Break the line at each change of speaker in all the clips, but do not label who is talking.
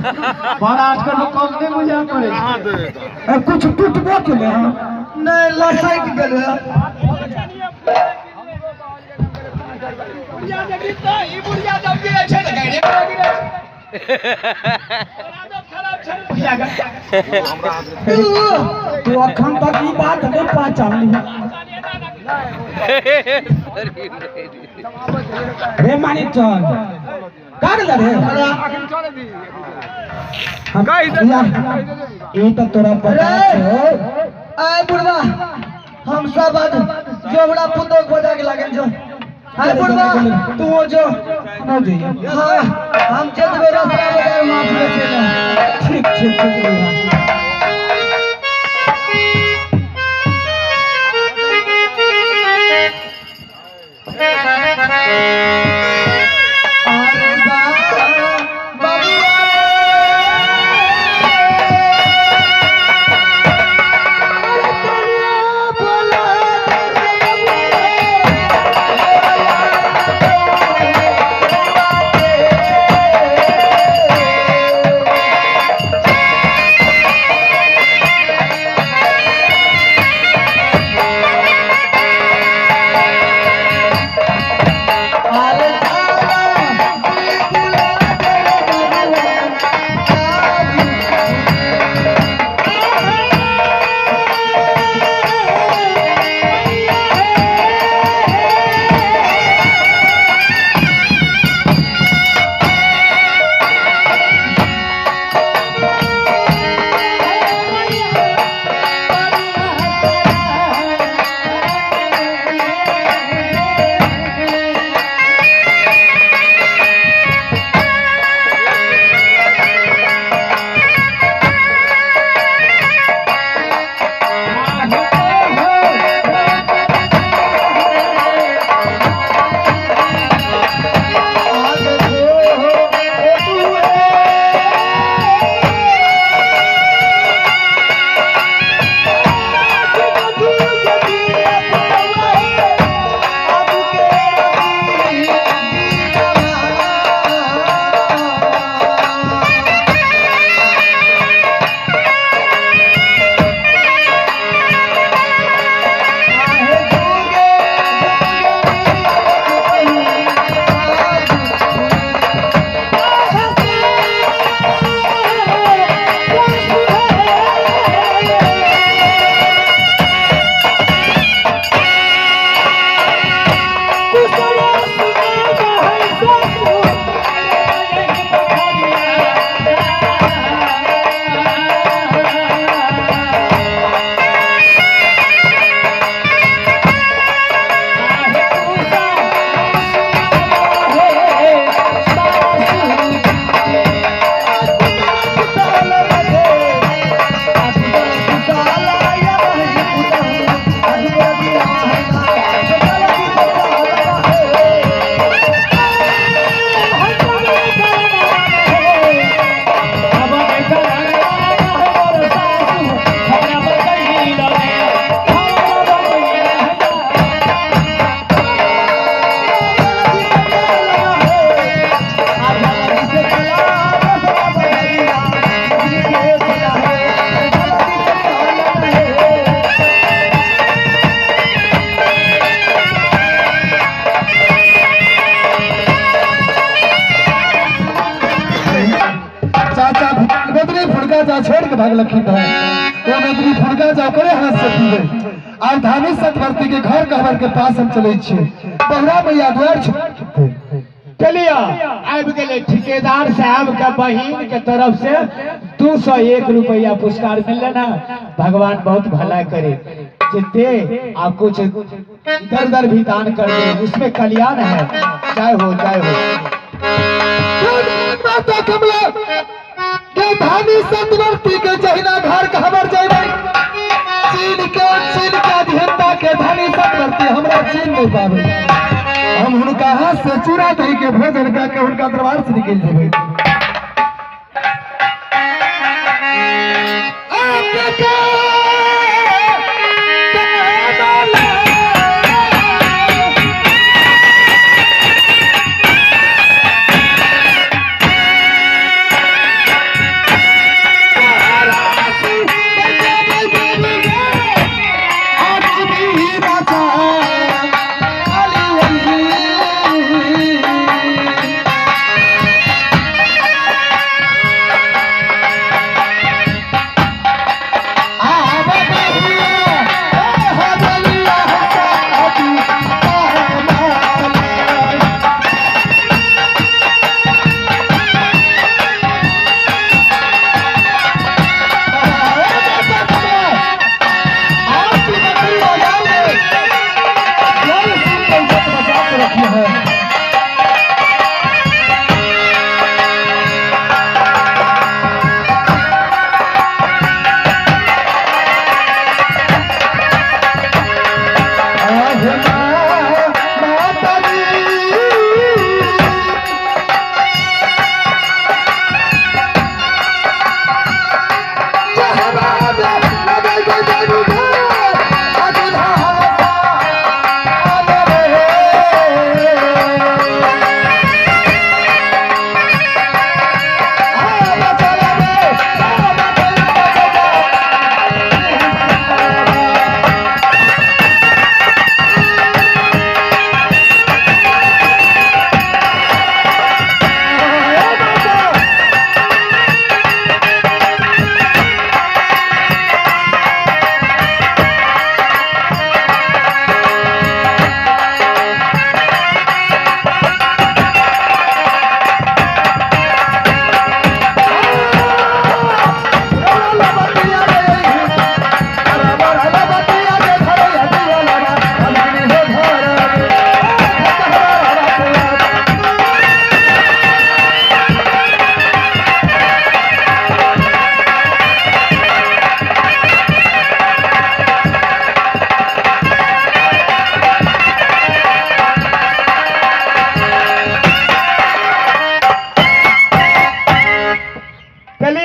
बड़ा आजकल लोग कौन नहीं बुझा पड़े कुछ टूटबो केले नहीं लसक गेले बुढ़िया जगी तो ई बुढ़िया जब गिरे छै त गाड़ी गिरे खराब छै बुढ़िया तू अखन तक ई बात नहीं पहचान ली रे मानिक चल काग लरे अखन चले दी कहि दे ई त तोरा पता छौ आ बुढ़वा हम सब आज जोबड़ा पुतो बजा के लागल जो हाय बुढ़वा तू जो न जइए हां हम चलबे रास्ता बजा माफ बचे ठीक ठीक बुढ़वा छोड़ के भाग लखी वो नदरी फुड़का जाओ करे हाथ से पीवे और धानी सतवर्ती के घर कहवर के पास हम चले छे बहरा मैया द्वार चलिया आब गेले ठेकेदार साहब के बहिन के तरफ से 201 रुपया पुरस्कार मिलले ना भगवान बहुत भला करे जितने आप कुछ इधर उधर भी दान कर दे उसमें कल्याण है जय हो कमला के धानी सतवर्ती के जहिना घर कहवर जइबै चीन के अध्यक्षता के धानी सतवर्ती हमरा चीन नहीं पावे हम उनका हाथ से चूरा दही के भोजन करके उनका दरबार से निकल जेबै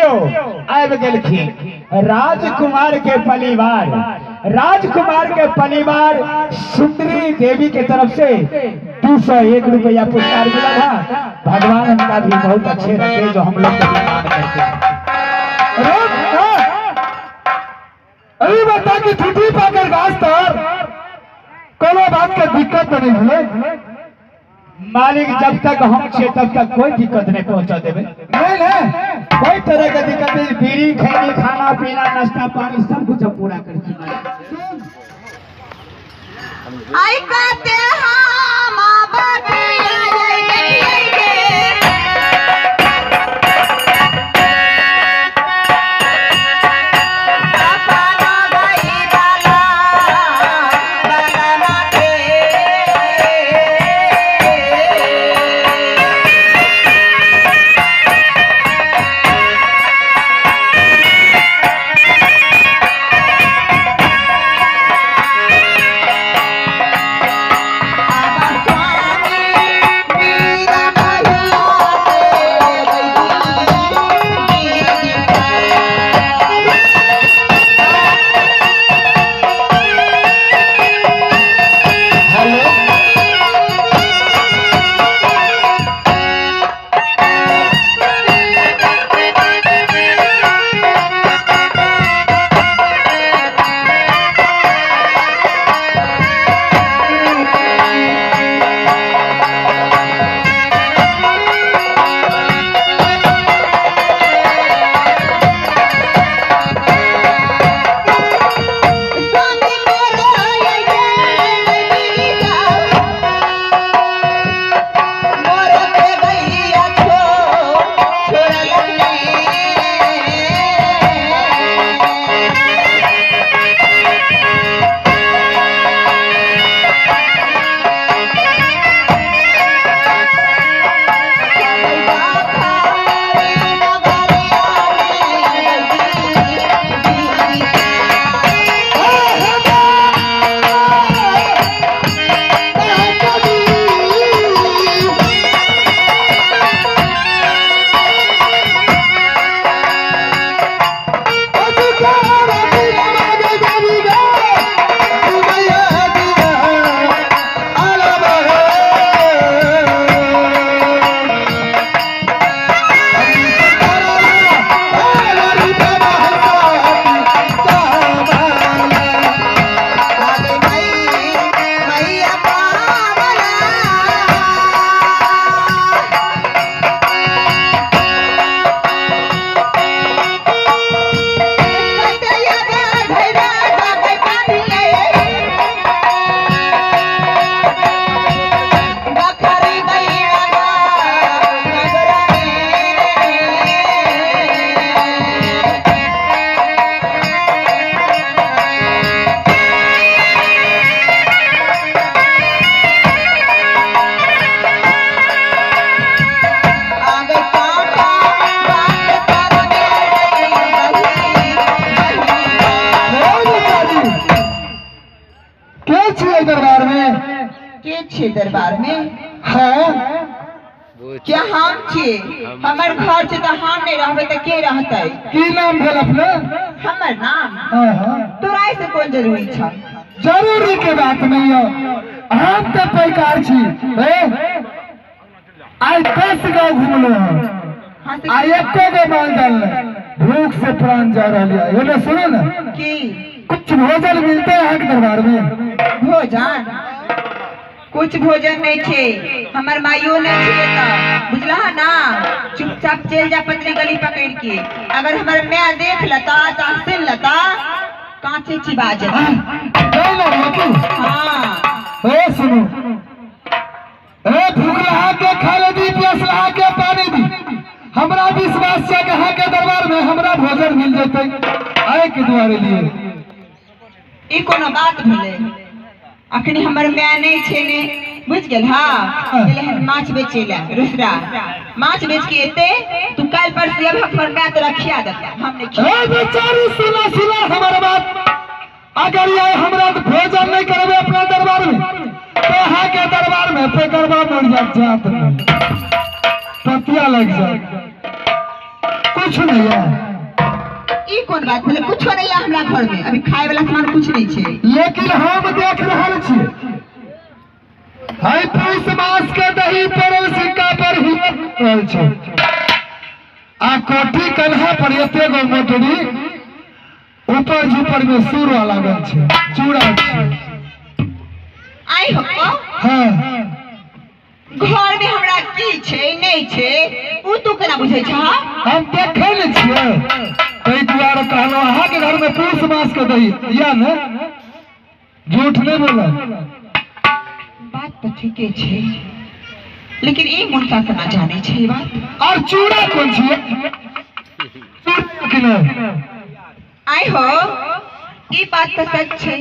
लियो आब गेलखिन राजकुमार के परिवार सुंदरी देवी के तरफ से 201 रुपया पुरस्कार मिला था। भगवान उनका भी बहुत अच्छे रखे जो हम लोग को मान करते हैं।
अभी बता कि छुट्टी पाकर गाछ तर कोनो बात के दिक्कत नहीं भले
मालिक जब तक हम छे तब तक कोई दिक्कत नहीं पहुंचा देवे।
नहीं
कोई तरह का दिक्कत नहीं, बीड़ी खैनी खाना पीना नाश्ता पानी सब कुछ हम पूरा करते हैं।
आई कहते हाँ माँ बाप दरबार में
हाँ
क्या हम छे हमर घर से तो हम नहीं रहबे तो के रहते।
की नाम भेल अपने?
हमर नाम
हाँ हाँ
तोरा से कौन जरूरी छ?
जरूरी के बात नहीं है, हम तो पैकार छी। आज 10 गाँव घूमलो हैं, आज एको गो माल डाल भूख से प्राण जा रहा है। ये सुनो ना
कि
कुछ भोजन मिलते हैं दरबार में?
भोजन कुछ भोजन नहीं छे, हमार माइयो नहीं छे तो बुझला ना। चुपचाप चल जा पतली गली पकड़ के, अगर हमारे मैं देख लता सुन लता कांचे चिबा जाता।
हाँ ए सुनो ए भूख लहा के खा ले दी, प्यास लहा के पानी दी। हमरा विश्वास है कि हाँ के दरबार में हमरा भोजन मिल जते आए के द्वारे लिए।
ई कोनो बात भेले? अखनी हमर मैं नहीं छे ने बुझ गेल। हाँ गेले हन माछ बेचेला रुसरा, माछ बेच के एते तू काल पर से अब हमर मैं तो रखिया देता। हम नहीं
ए बेचारी सुना सुना हमर बात, अगर ये हमरा भोजन नहीं करबे अपना दरबार में तो हाँ के दरबार में फेकरवा मर जात पतिया लग जाए। कुछ नहीं है।
ई कौन बात भेलै? कुछो नहीं है हमरा घर में, अभी खाए वाला सामान कुछ नहीं छे।
लेकिन हम देख रहल छियै हाय पूस मास के दही पड़ल सिक्का पर ही रहल छै आ कोठी कन्हा पर एते गो मोटरी ऊपर झूपर में सूरा लागल छै, चूड़ा छै।
आई हो
हाँ
घर में हमरा की छे नहीं छे उ तू केना बुझै छ?
हम देखे न छियै ताहि दुआरे कहलहुँ अहाँ के घर में पूस मास के दही या ने, झूठ नहीं बोला।
बात तो ठीके छे, लेकिन ई मुनका केना जाने छे ई बात?
और चूड़ा कौन छियै? चूड़ा कि नहीं?
आई हो ई बात तो सच छे,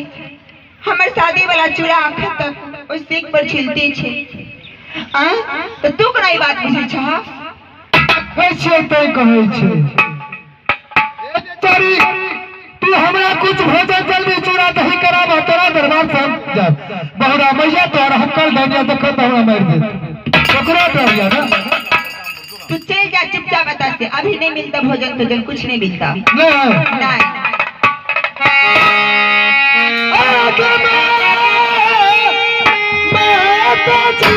हमर शादी वाला चूड़ा अखन तक ओइ सीख पर छिलते छे। तो तू केना ई बात बुझै छ?
कहै छियै तै कहै छै बेचारी तू हमरा कुछ भोजन जल्दी चूड़ा दही कराब, तोरा दरबार से हम जाब। बहुरा मैया तोरा हक्कल धनिया देखो तो हमरा मार दे, ओकरा डर या ना।
तू चल जा चुपचाप बता से, अभी नहीं मिलता भोजन तो कुछ नहीं मिलता।
नहीं
नहीं
आगे मैं तो जी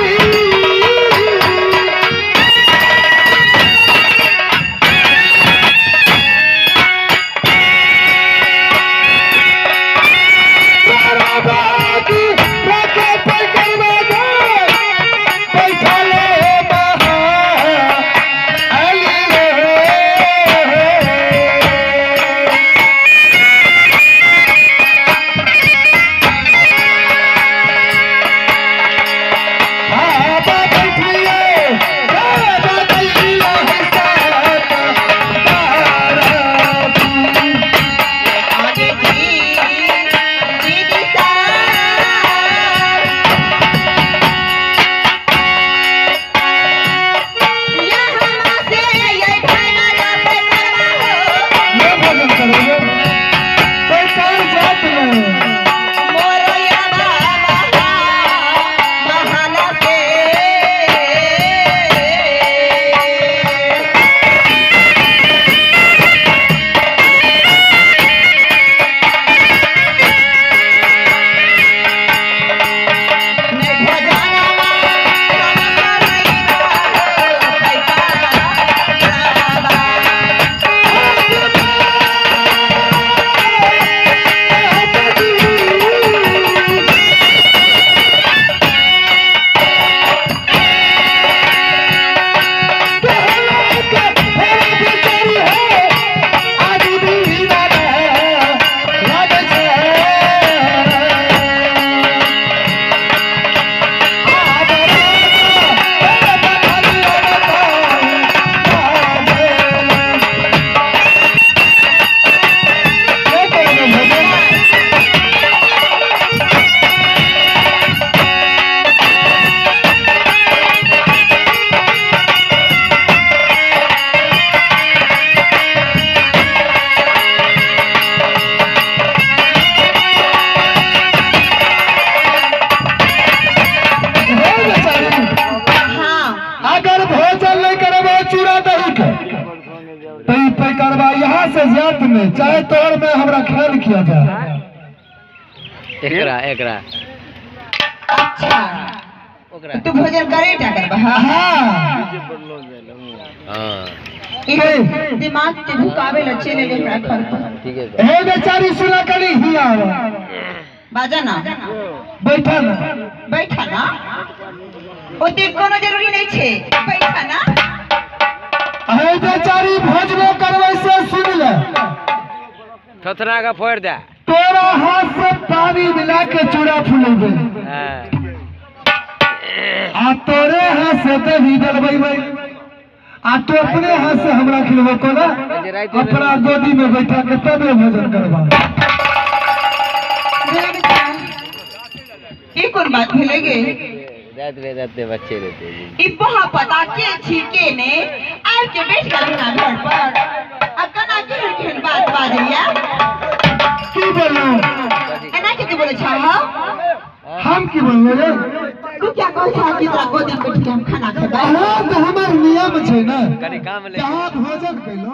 यहाँ से ज्यादा नहीं चाहे तोर में हमरा खेल किया जाए।
एकरा
अच्छा तू भोजन करे क्या करबा?
हाँ
दिमाग के भुकावे ल चले ले घर पर।
ठीक है
हे बेचारी सुना कली हिया
बाजा ना
बैठा ना
ओते कोनो जरूरी नहीं छे, बैठा ना।
हे बेचारी भोजनो करबै से सुन ले,
थोथरा का फोड़ दे,
तोरा हाथ से पानी मिला के चूड़ा फुलेबे आ तोरे हाथ से दही डलबेबै आ तो अपने हाथ से हमरा खिलबो कोना, अपना गोदी में बैठा के तबे भोजन करबा।
ई कोन बात भेले गे?
रहते बच्चे रहते
ई बहा पता के छीके ने आइ के बैठ गल ना घर पर, आ कना के बात बाजैया
की बोलू
एना के बोले छ
हम की बोललो रे?
तू क्या कहै छ कि तोरा गोदी में बैठ के हम खाना खेबै?
हां तो हमर नियम छै ना,
कनी काम ले
जहां भोजन कैलो